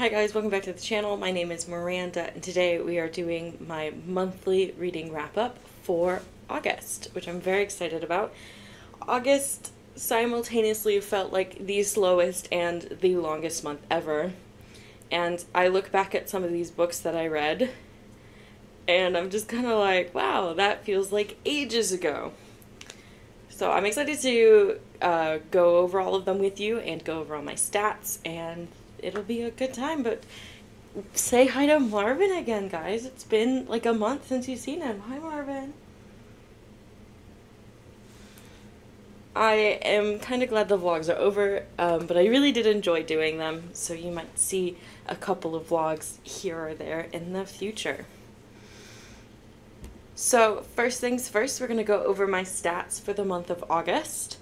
Hi guys, welcome back to the channel. My name is Miranda and today we are doing my monthly reading wrap-up for August, which I'm very excited about. August simultaneously felt like the slowest and the longest month ever. And I look back at some of these books that I read and I'm just kind of like, wow, that feels like ages ago. So I'm excited to go over all of them with you and go over all my stats, and it'll be a good time. But say hi to Marvin again, guys. It's been like a month since you've seen him. Hi, Marvin. I am kind of glad the vlogs are over, but I really did enjoy doing them, so you might see a couple of vlogs here or there in the future. So first things first, we're going to go over my stats for the month of August.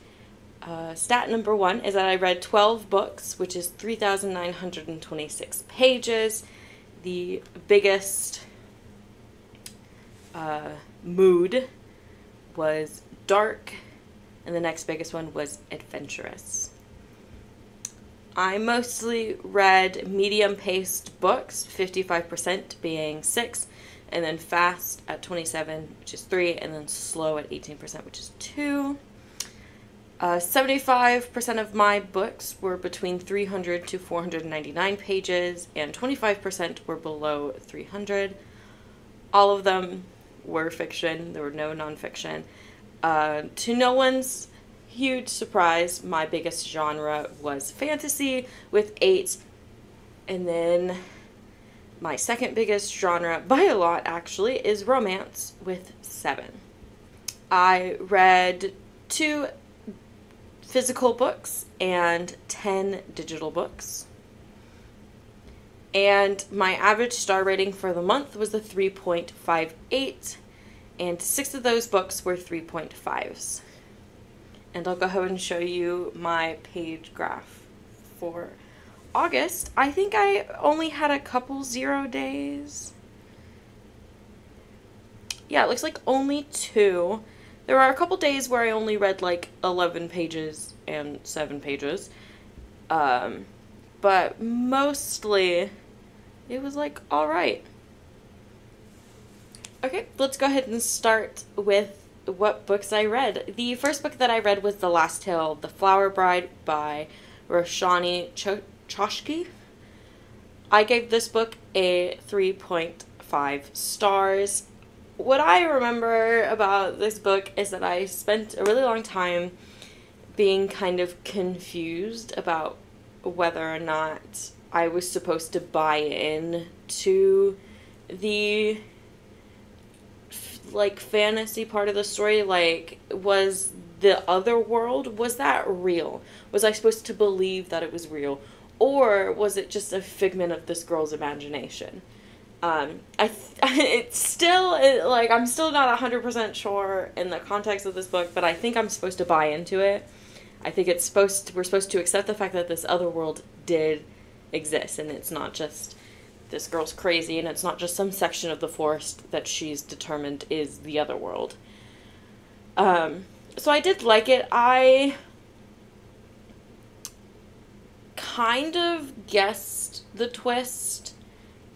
Stat number 1 is that I read 12 books, which is 3,926 pages. The biggest mood was dark, and the next biggest one was adventurous. I mostly read medium-paced books, 55% being 6, and then fast at 27, which is 3, and then slow at 18%, which is 2. 75% of my books were between 300 to 499 pages, and 25% were below 300. All of them were fiction. There were no nonfiction. To no one's huge surprise, my biggest genre was fantasy with 8, and then my second biggest genre, by a lot actually, is romance with 7. I read 2 physical books and 10 digital books. And my average star rating for the month was a 3.58, and 6 of those books were 3.5s. And I'll go ahead and show you my page graph for August. I think I only had a couple 0 days. Yeah, it looks like only 2. There were a couple days where I only read like 11 pages and 7 pages. But mostly it was like alright. Okay, let's go ahead and start with what books I read. The first book that I read was The Last Tale of the Flower Bride by Roshani Chokshi. I gave this book a 3.5 stars. What I remember about this book is that I spent a really long time being kind of confused about whether or not I was supposed to buy in to the like fantasy part of the story. Like, was the other world, was that real? Was I supposed to believe that it was real? Or was it just a figment of this girl's imagination? It's still, like, I'm still not 100% sure in the context of this book, but I think I'm supposed to buy into it. I think we're supposed to accept the fact that this other world did exist, and it's not just this girl's crazy, and it's not just some section of the forest that she's determined is the other world. So I did like it. I kind of guessed the twist,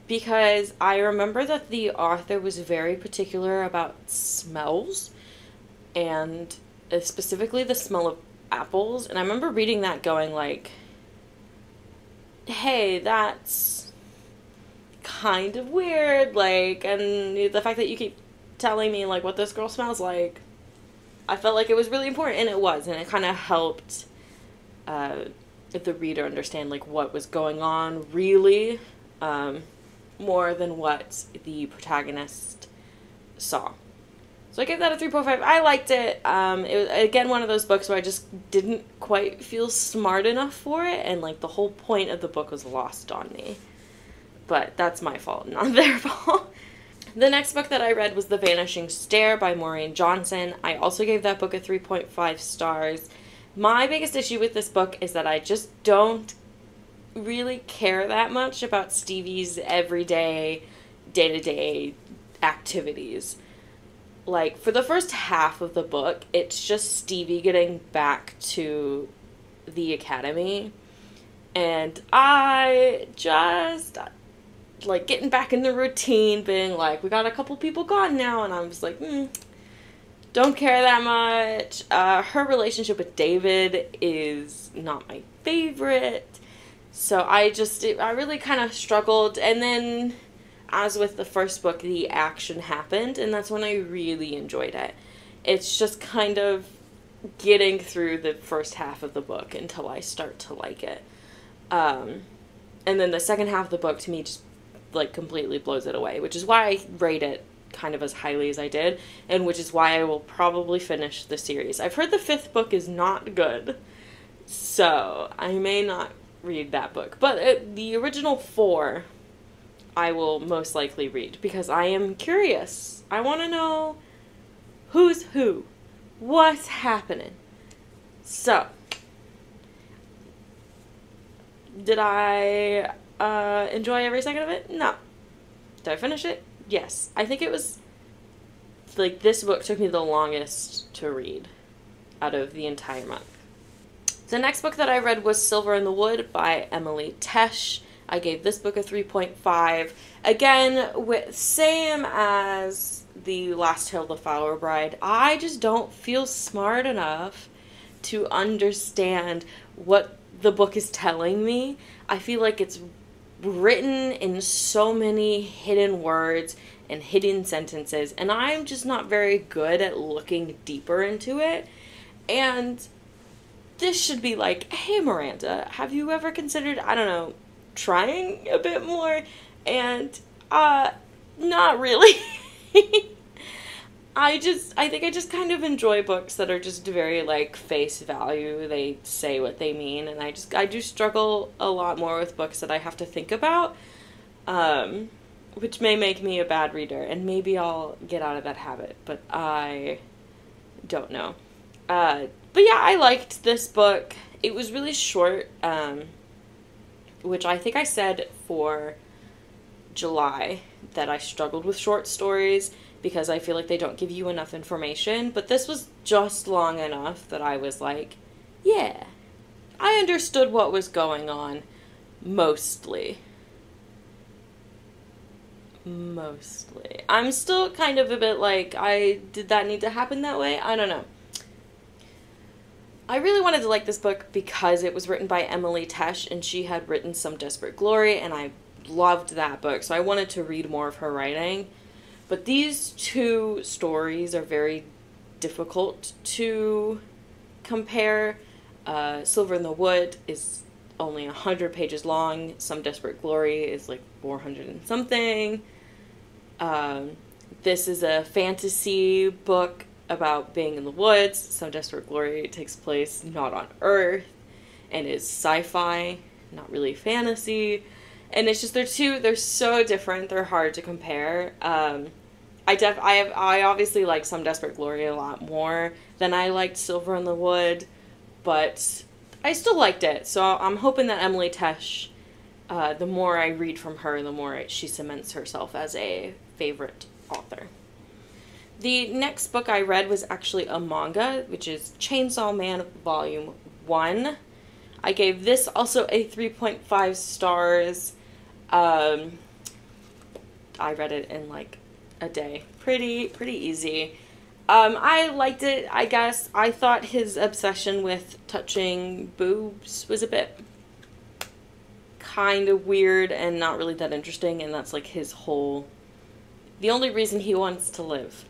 because I remember that the author was very particular about smells, and specifically the smell of apples. And I remember reading that going like, hey, that's kind of weird, like, and the fact that you keep telling me like what this girl smells like, I felt like it was really important, and it was, and it kind of helped the reader understand like what was going on really, more than what the protagonist saw. So I gave that a 3.5. I liked it. It was, again, one of those books where I just didn't quite feel smart enough for it, and like the whole point of the book was lost on me. But that's my fault, not their fault. The next book that I read was The Vanishing Stair by Maureen Johnson. I also gave that book a 3.5 stars. My biggest issue with this book is that I just don't really care that much about Stevie's everyday, day-to-day activities. Like, for the first half of the book, it's just Stevie getting back to the academy, And I just, like, getting back in the routine, being like, we got a couple people gone now, and I was like, don't care that much. Her relationship with David is not my favorite. So I really kind of struggled. And then, as with the first book, the action happened, and that's when I really enjoyed it. It's just kind of getting through the first half of the book until I start to like it. And then the second half of the book, to me, just, like, completely blows it away, which is why I rate it kind of as highly as I did, and which is why I will probably finish the series. I've heard the 5th book is not good, so I may not read that book. But the original 4, I will most likely read, because I am curious. I want to know who's who, what's happening. So, did I enjoy every second of it? No. Did I finish it? Yes. I think it was, like, this book took me the longest to read out of the entire month. The next book that I read was Silver in the Wood by Emily Tesh. I gave this book a 3.5. Again, same as The Last Tale of the Flower Bride, I just don't feel smart enough to understand what the book is telling me. I feel like it's written in so many hidden words and hidden sentences, and I'm just not very good at looking deeper into it. And this should be like, hey Miranda, have you ever considered, I don't know, trying a bit more? And not really. I think I just kind of enjoy books that are just very, like, face value. They say what they mean, and I do struggle a lot more with books that I have to think about, which may make me a bad reader, and maybe I'll get out of that habit, but I don't know. But yeah, I liked this book. It was really short, which I think I said for July that I struggled with short stories, because I feel like they don't give you enough information, but this was just long enough that I was like, yeah, I understood what was going on, mostly. I'm still kind of a bit like, did that need to happen that way? I don't know. I really wanted to like this book because it was written by Emily Tesh, and she had written Some Desperate Glory, and I loved that book, so I wanted to read more of her writing. But these two stories are very difficult to compare. Silver in the Wood is only 100 pages long. Some Desperate Glory is like 400 and something. This is a fantasy book about being in the woods. Some Desperate Glory takes place not on Earth and is sci-fi, not really fantasy. And it's just, they're so different, they're hard to compare. I obviously like Some Desperate Glory a lot more than I liked Silver in the Wood, but I still liked it. So I'm hoping that Emily Tesh, the more I read from her, the more she cements herself as a favorite author. The next book I read was actually a manga, which is Chainsaw Man Volume 1. I gave this also a 3.5 stars. I read it in like a day. Pretty easy. I liked it, I guess. I thought his obsession with touching boobs was a bit kind of weird and not really that interesting, and that's like his whole... The only reason he wants to live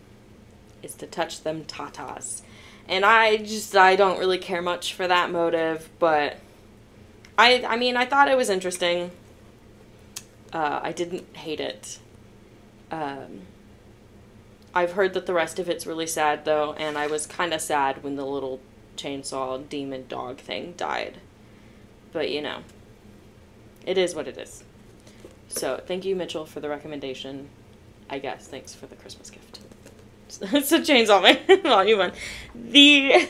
is to touch them tatas. And I don't really care much for that motive, but I mean, I thought it was interesting. I didn't hate it. I've heard that the rest of it's really sad, though, and I was kind of sad when the little chainsaw demon dog thing died. But, you know, it is what it is. So, thank you, Mitchell, for the recommendation. I guess. Thanks for the Christmas gift. It's a Chainsaw Man Volume 1. The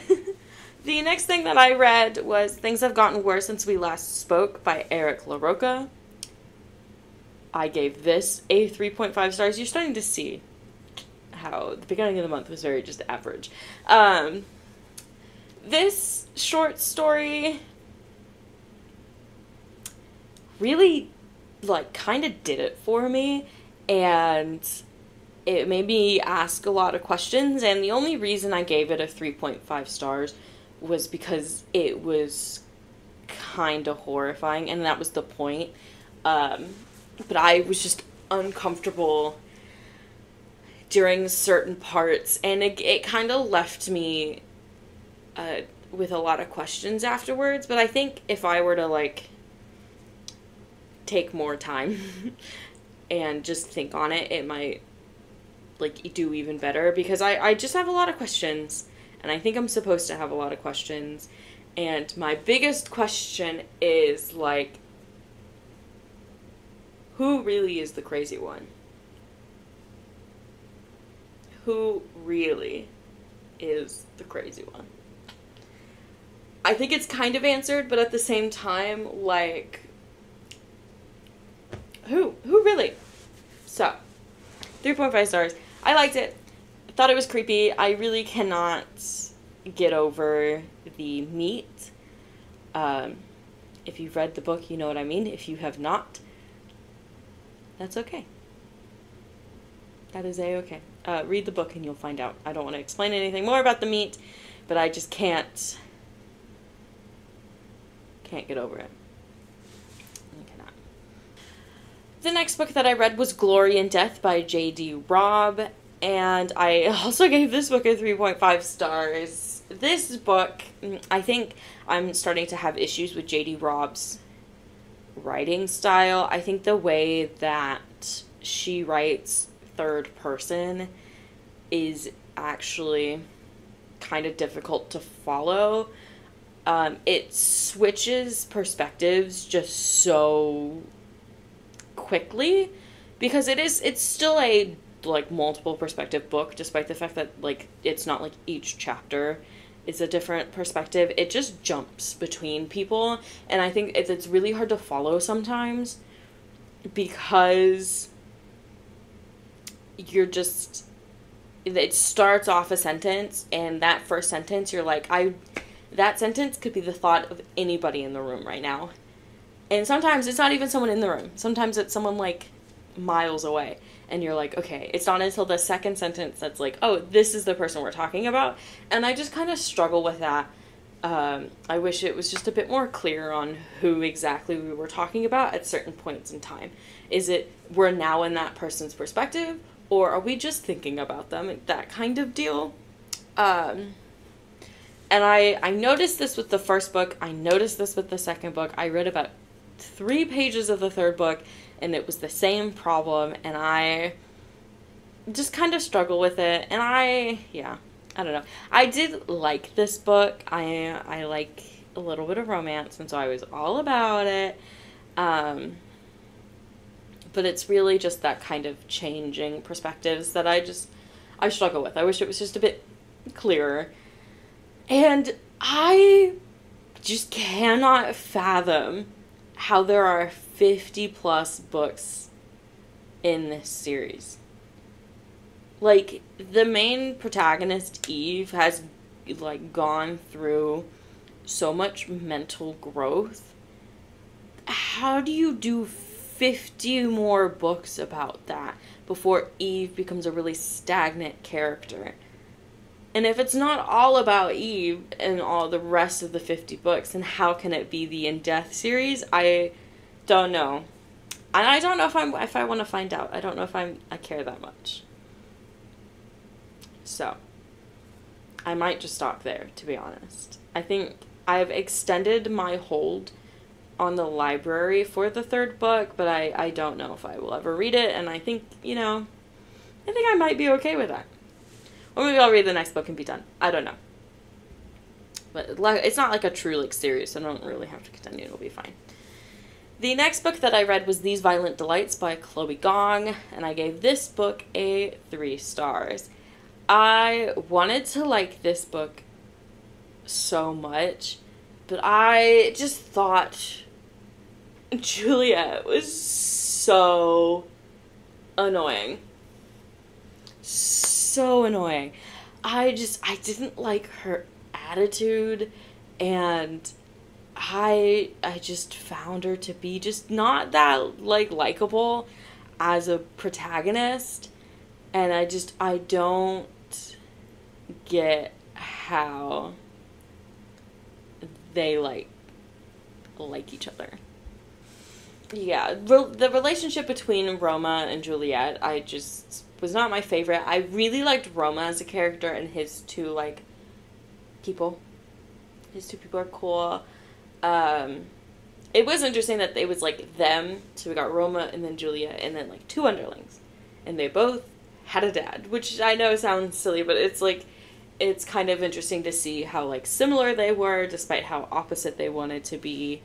next thing that I read was Things Have Gotten Worse Since We Last Spoke by Eric LaRocca. I gave this a 3.5 stars. You're starting to see how the beginning of the month was very just average. This short story really, like, kind of did it for me, and it made me ask a lot of questions, and the only reason I gave it a 3.5 stars was because it was kind of horrifying, and that was the point. But I was just uncomfortable during certain parts, and it kind of left me with a lot of questions afterwards. But I think if I were to, like, take more time and just think on it, it might, like, do even better, because I just have a lot of questions, and I think I'm supposed to have a lot of questions. And my biggest question is, like, who really is the crazy one? Who really is the crazy one? I think it's kind of answered, but at the same time, like, who really? So, 3.5 stars. I liked it. I thought it was creepy. I really cannot get over the meat. If you've read the book, you know what I mean. If you have not, that's okay. That is a-okay. Read the book and you'll find out. I don't want to explain anything more about the meat, but I just can't get over it. I cannot. The next book that I read was Glory and Death by J.D. Robb, and I also gave this book a 3.5 stars. This book, I think I'm starting to have issues with J.D. Robb's writing style. I think the way that she writes third person is actually kind of difficult to follow. It switches perspectives just so quickly, because it's still a, like, multiple perspective book, despite the fact that, like, it's not like each chapter is a different perspective. It just jumps between people, and I think it's really hard to follow sometimes, because you're just, it starts off a sentence, and that first sentence, you're like, that sentence could be the thought of anybody in the room right now. And sometimes it's not even someone in the room. Sometimes it's someone, like, miles away. And you're like, okay, it's not until the second sentence that's like, oh, this is the person we're talking about. And I just kind of struggle with that. I wish it was just a bit more clear on who exactly we were talking about at certain points in time. Is it we're now in that person's perspective, or are we just thinking about them? That kind of deal. And I noticed this with the first book. I noticed this with the second book. I read about 3 pages of the third book, and it was the same problem, and I just kind of struggle with it, and I don't know. I did like this book. I like a little bit of romance, and so I was all about it. But it's really just that kind of changing perspectives that I struggle with. I wish it was just a bit clearer. And I just cannot fathom how there are 50 plus books in this series. Like, the main protagonist, Eve, has, like, gone through so much mental growth. How do you do 50 more books about that before Eve becomes a really stagnant character? And if it's not all about Eve and all the rest of the 50 books, then how can it be the In Death series? I don't know. And I don't know if I want to find out. I don't know if I care that much. So, I might just stop there, to be honest. I think I've extended my hold on the library for the third book, but I don't know if I will ever read it, and I think, I think I might be okay with that. Or maybe I'll read the next book and be done. I don't know. But it's not like a true, like, series, so I don't really have to continue. It'll be fine. The next book that I read was These Violent Delights by Chloe Gong, and I gave this book a 3 stars. I wanted to like this book so much, but I just thought Juliet was so annoying. So annoying. I didn't like her attitude, and I just found her to be just not that, like, likable as a protagonist. And I don't get how they, like each other. Yeah, the relationship between Roma and Juliet, I just was not my favorite. I really liked Roma as a character and his two, like, people. His two people are cool. It was interesting that it was, like, them. So we got Roma and then Juliet and then, like, two underlings. And they both had a dad, which I know sounds silly, but it's, like, it's kind of interesting to see how, like, similar they were despite how opposite they wanted to be.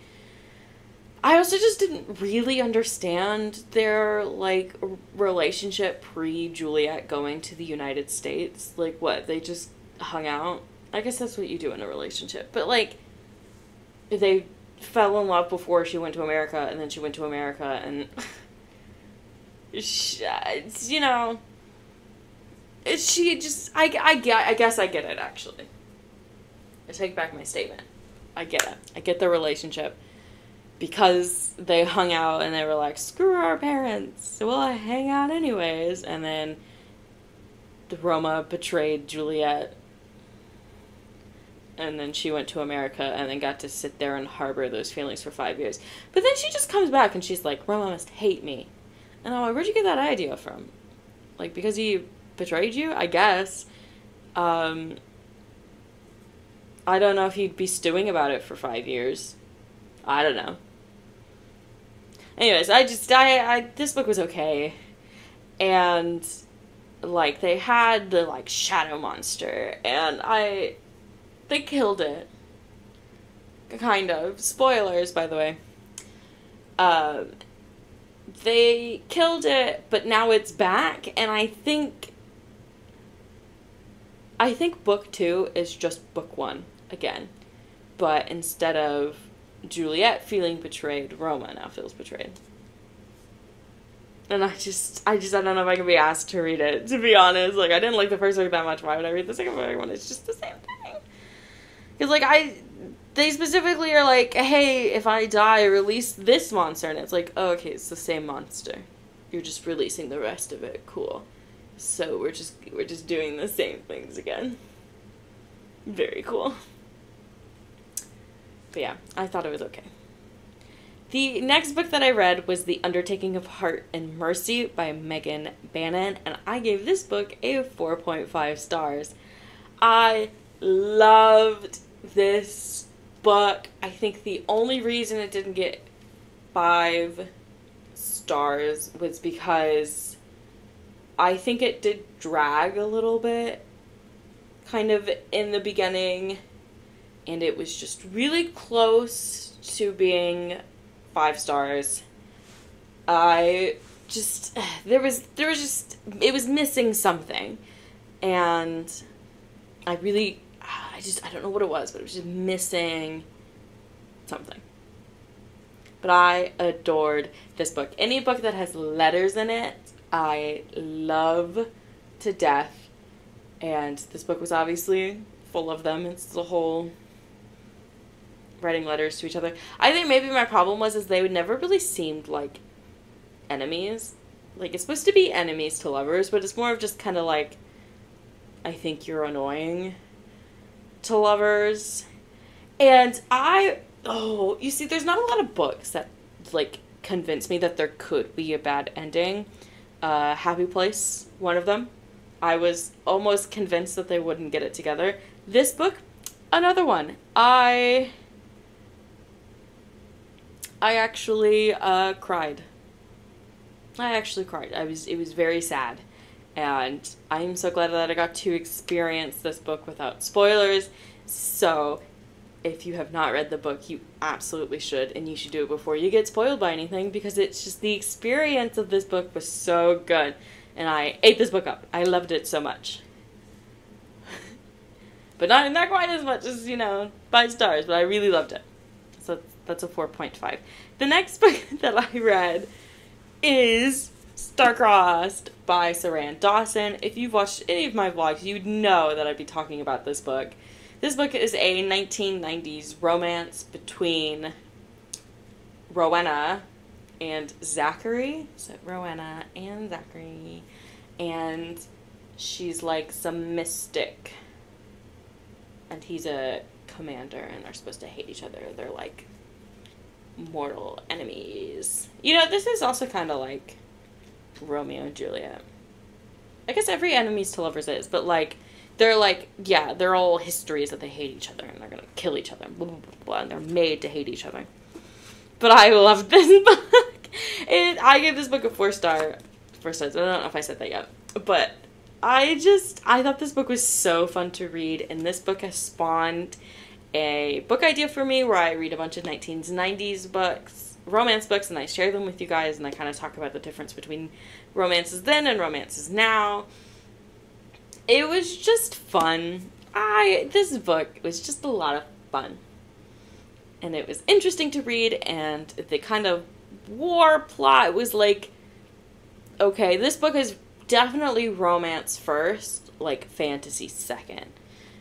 I also just didn't really understand their, like, relationship pre-Juliet going to the United States. Like, what, they just hung out? I guess that's what you do in a relationship. But, like, they fell in love before she went to America, and then she went to America, and, you know, she just, I guess I get it, actually. I take back my statement. I get it. I get the relationship. Because they hung out and they were like, screw our parents, we'll hang out anyways. And then the Roma betrayed Juliet. And then she went to America and then got to sit there and harbor those feelings for 5 years. But then she just comes back and she's like, Roma must hate me. And I'm like, where'd you get that idea from? Like, because he betrayed you? I guess. I don't know if he'd be stewing about it for 5 years. I don't know. Anyways, this book was okay. And, like, they had the, like, shadow monster, and they killed it. Kind of. Spoilers, by the way. They killed it, but now it's back, and I think book 2 is just book 1 again. But instead of Juliet feeling betrayed, Roma now feels betrayed. And I don't know if I can be asked to read it, to be honest. Like, I didn't like the first book that much. Why would I read the second book when it's just the same thing? Because, like, they specifically are like, hey, if I die, release this monster. And it's like, oh, okay, it's the same monster. You're just releasing the rest of it. Cool. So we're just doing the same things again. Very cool. But yeah, I thought it was okay. The next book that I read was The Undertaking of Heart and Mercy by Megan Bannon, and I gave this book a 4.5 stars. I loved this book. I think the only reason it didn't get 5 stars was because I think it did drag a little bit, kind of in the beginning. And it was just really close to being 5 stars. It was missing something. And I don't know what it was, but it was just missing something. But I adored this book. Any book that has letters in it, I love to death. And this book was obviously full of them. It's the whole writing letters to each other. I think maybe my problem was they would never really seemed like enemies. Like, it's supposed to be enemies to lovers, but it's more of just kind of like, I think you're annoying to lovers. And you see, there's not a lot of books that, like, convince me that there could be a bad ending. Happy Place, one of them. I was almost convinced that they wouldn't get it together. This book, another one. I actually cried. It was very sad. And I'm so glad that I got to experience this book without spoilers. So, if you have not read the book, you absolutely should. And you should do it before you get spoiled by anything, because it's just, the experience of this book was so good. And I ate this book up. I loved it so much. But not quite as much as, 5 stars, but I really loved it. So that's a 4.5. The next book that I read is Star-Crossed by Saran Dawson. If you've watched any of my vlogs, you'd know that I'd be talking about this book. This book is a 1990s romance between Rowena and Zachary. So Rowena and Zachary. And she's like some mystic. And he's a commander, and they're supposed to hate each other. They're like mortal enemies. You know, this is also kind of like Romeo and Juliet. I guess every enemies to lovers is, but like, they're like, yeah, they're all histories that they hate each other, and they're gonna kill each other, blah, blah, blah, blah, and they're made to hate each other. But I love this book. I gave this book a 4 stars. I don't know if I said that yet, but I thought this book was so fun to read, and this book has spawned a book idea for me where I read a bunch of 1990s books, romance books, and I share them with you guys, and I kind of talk about the difference between romances then and romances now. It was just fun. This book was just a lot of fun. And it was interesting to read, and the kind of war plot was like, okay, this book is definitely romance first, like fantasy second.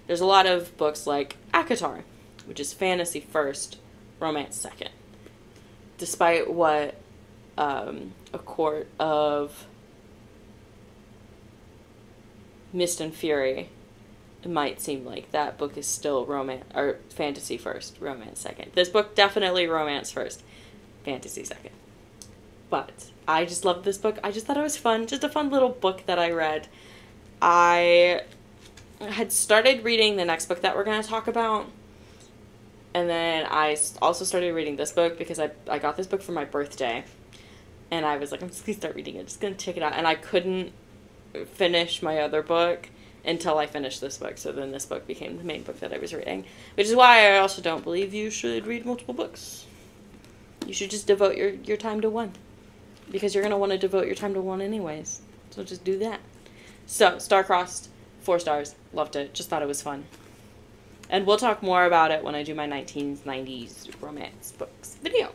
There's a lot of books like ACOTAR, which is fantasy first, romance second. Despite what A Court of Mist and Fury, it might seem like that book is still romance or fantasy first, romance second. This book definitely romance first, fantasy second. But I just loved this book. I just thought it was fun. Just a fun little book that I read. I had started reading the next book that we're going to talk about. And then I also started reading this book because I got this book for my birthday. And I was like, I'm just going to start reading it. Just going to check it out. And I couldn't finish my other book until I finished this book. So then this book became the main book that I was reading. Which is why I also don't believe you should read multiple books. You should just devote your time to one. Because you're going to want to devote your time to one anyways. So just do that. So, Star-Crossed, 4 stars. Loved it. Just thought it was fun. And we'll talk more about it when I do my 1990s romance books video.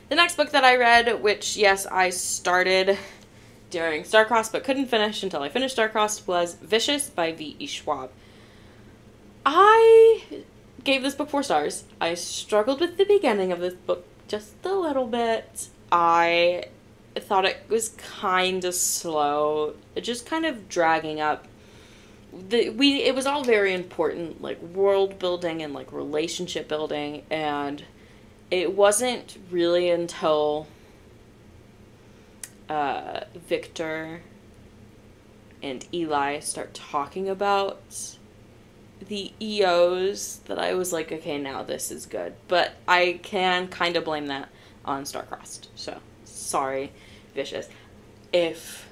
The next book that I read, which, yes, I started during Star-Crossed but couldn't finish until I finished Star-Crossed, was Vicious by V.E. Schwab. I gave this book 4 stars. I struggled with the beginning of this book just a little bit. I thought it was kind of slow, just kind of dragging up. It was all very important, like world building and like relationship building, and it wasn't really until Victor and Eli start talking about the EOs that I was like, okay, now this is good. But I can kind of blame that on Star-Crossed. So, sorry, Vicious, if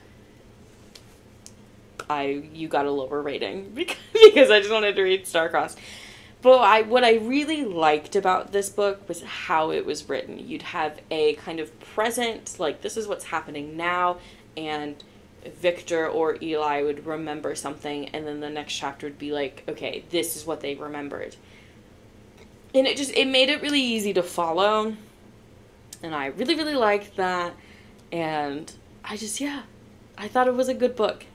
you got a lower rating because I just wanted to read Star-Crossed. But what I really liked about this book was how it was written. You'd have a kind of present, like, this is what's happening now, and Victor or Eli would remember something, and then the next chapter would be like, okay, this is what they remembered. And it made it really easy to follow, and I really, really liked that, and I thought it was a good book.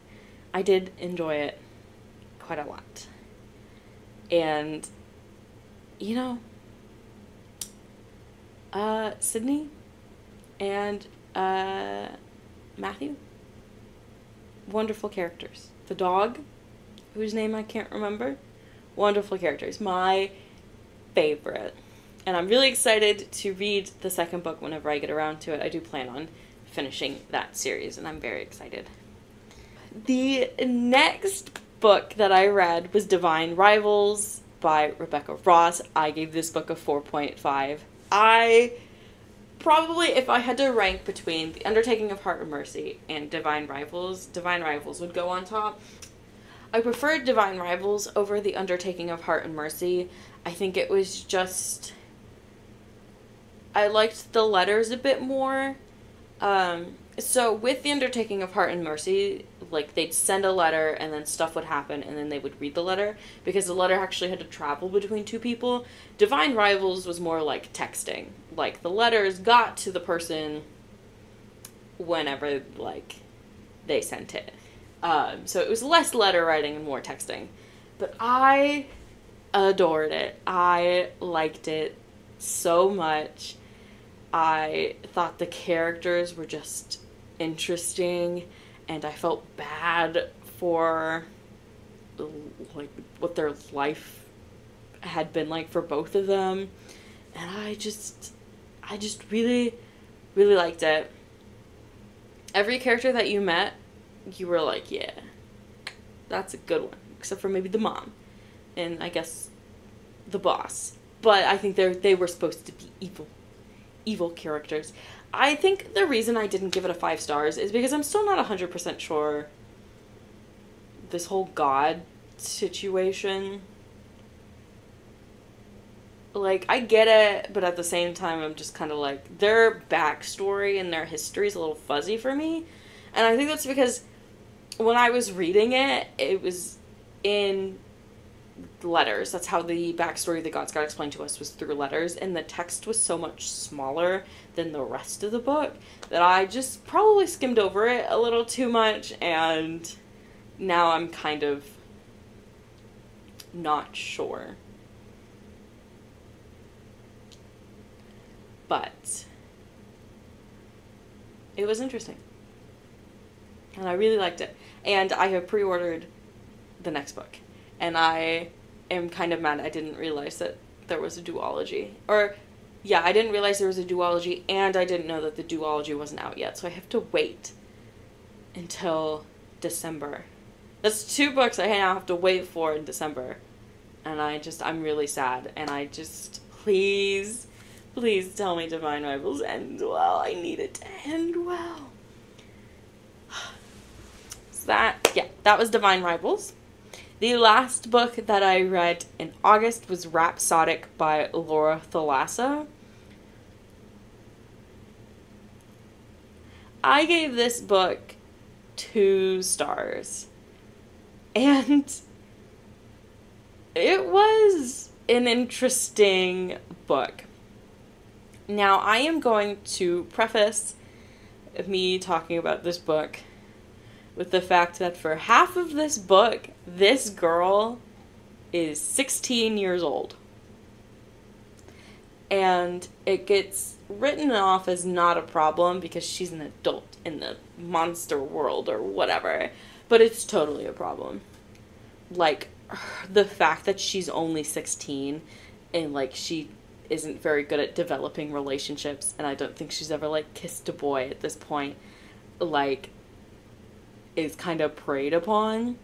I did enjoy it quite a lot. And, you know, Sydney and Matthew, wonderful characters. The dog, whose name I can't remember, wonderful characters. My favorite. And I'm really excited to read the second book whenever I get around to it. I do plan on finishing that series, and I'm very excited. The next book that I read was Divine Rivals by Rebecca Ross. I gave this book a 4.5. I probably, if I had to rank between The Undertaking of Heart and Mercy and Divine Rivals would go on top. I preferred Divine Rivals over The Undertaking of Heart and Mercy. I think it was just, I liked the letters a bit more. So with The Undertaking of Heart and Mercy, like, they'd send a letter and then stuff would happen and then they would read the letter because the letter actually had to travel between two people. Divine Rivals was more like texting. Like, the letters got to the person whenever, like, they sent it. So it was less letter writing and more texting. But I adored it. I liked it so much. I thought the characters were just interesting, and I felt bad for like what their life had been like for both of them. And I just really, really liked it. Every character that you met, you were like, yeah, that's a good one. Except for maybe the mom. And I guess the boss. But I think they were supposed to be evil characters. I think the reason I didn't give it a 5 stars is because I'm still not 100% sure this whole God situation. Like, I get it, but at the same time, I'm just kind of like, their backstory and their history is a little fuzzy for me. And I think that's because when I was reading it, it was in letters. That's how the backstory of the gods got explained to us, was through letters. And the text was so much smaller than the rest of the book that I just probably skimmed over it a little too much. And now I'm kind of not sure. But it was interesting. And I really liked it. And I have pre-ordered the next book. And I am kind of mad I didn't realize that there was a duology. Or, yeah, I didn't realize there was a duology, and I didn't know that the duology wasn't out yet. So I have to wait until December. That's 2 books I now have to wait for in December. And I'm really sad. And please tell me Divine Rivals ends well. I need it to end well. So that was Divine Rivals. The last book that I read in August was Rhapsodic by Laura Thalassa. I gave this book 2 stars. And it was an interesting book. Now, I am going to preface me talking about this book with the fact that for half of this book, this girl is 16 years old. And it gets written off as not a problem because she's an adult in the monster world or whatever. But it's totally a problem. Like, the fact that she's only 16 and, like, she isn't very good at developing relationships, and I don't think she's ever, like, kissed a boy at this point, like, is kind of preyed upon.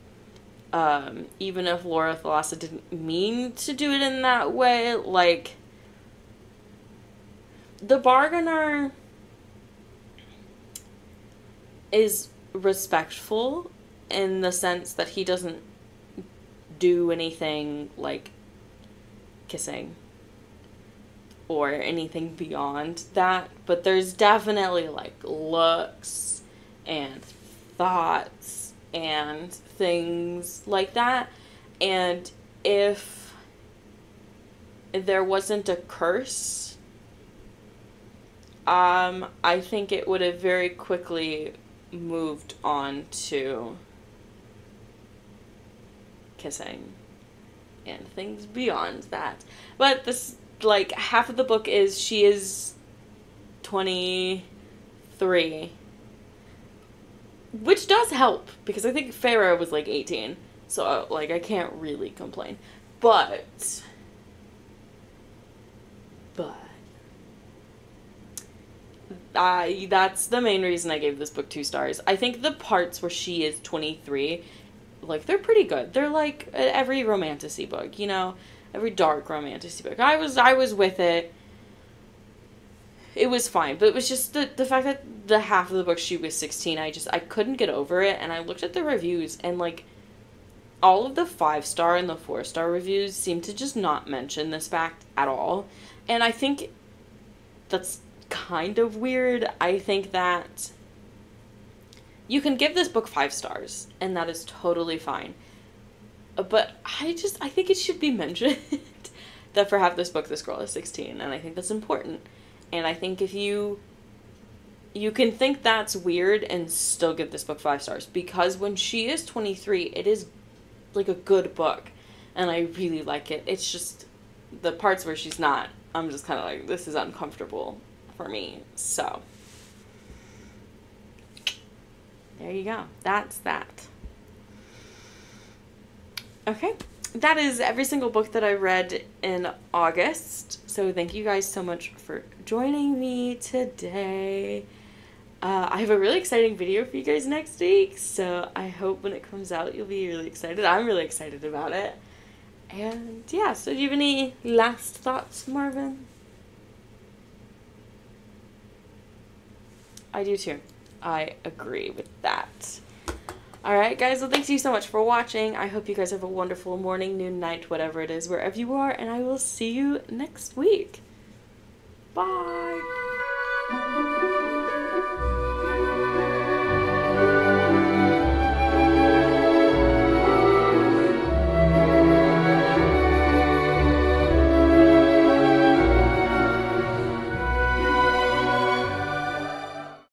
Even if Laura Thalassa didn't mean to do it in that way, like, the bargainer is respectful in the sense that he doesn't do anything like kissing or anything beyond that, but there's definitely like looks and thoughts and things like that. And if there wasn't a curse, I think it would have very quickly moved on to kissing and things beyond that. But this, like, half of the book is she is 23, which does help because I think Farah was like 18, so like I can't really complain. But that's the main reason I gave this book 2 stars. I think the parts where she is 23, like, they're pretty good. They're like every romantasy book, you know, every dark romantasy book. I was with it. It was fine, but it was just the fact that the half of the book she was 16, I couldn't get over it. And I looked at the reviews, and like all of the 5-star and the 4-star reviews seem to just not mention this fact at all. And I think that's kind of weird. I think that you can give this book 5 stars, and that is totally fine. But I think it should be mentioned that for half this book, this girl is 16, and I think that's important. And I think if you can think that's weird and still give this book 5 stars, because when she is 23, it is like a good book. and I really like it. It's just the parts where she's not, I'm just kind of like, this is uncomfortable for me. So there you go. That's that. Okay. That is every single book that I read in August. So thank you guys so much for joining me today. I have a really exciting video for you guys next week. So I hope when it comes out, you'll be really excited. I'm really excited about it. And yeah, so do you have any last thoughts, Marvin? I do too. I agree with that. Alright guys, well thank you so much for watching. I hope you guys have a wonderful morning, noon, night, whatever it is, wherever you are, and I will see you next week. Bye!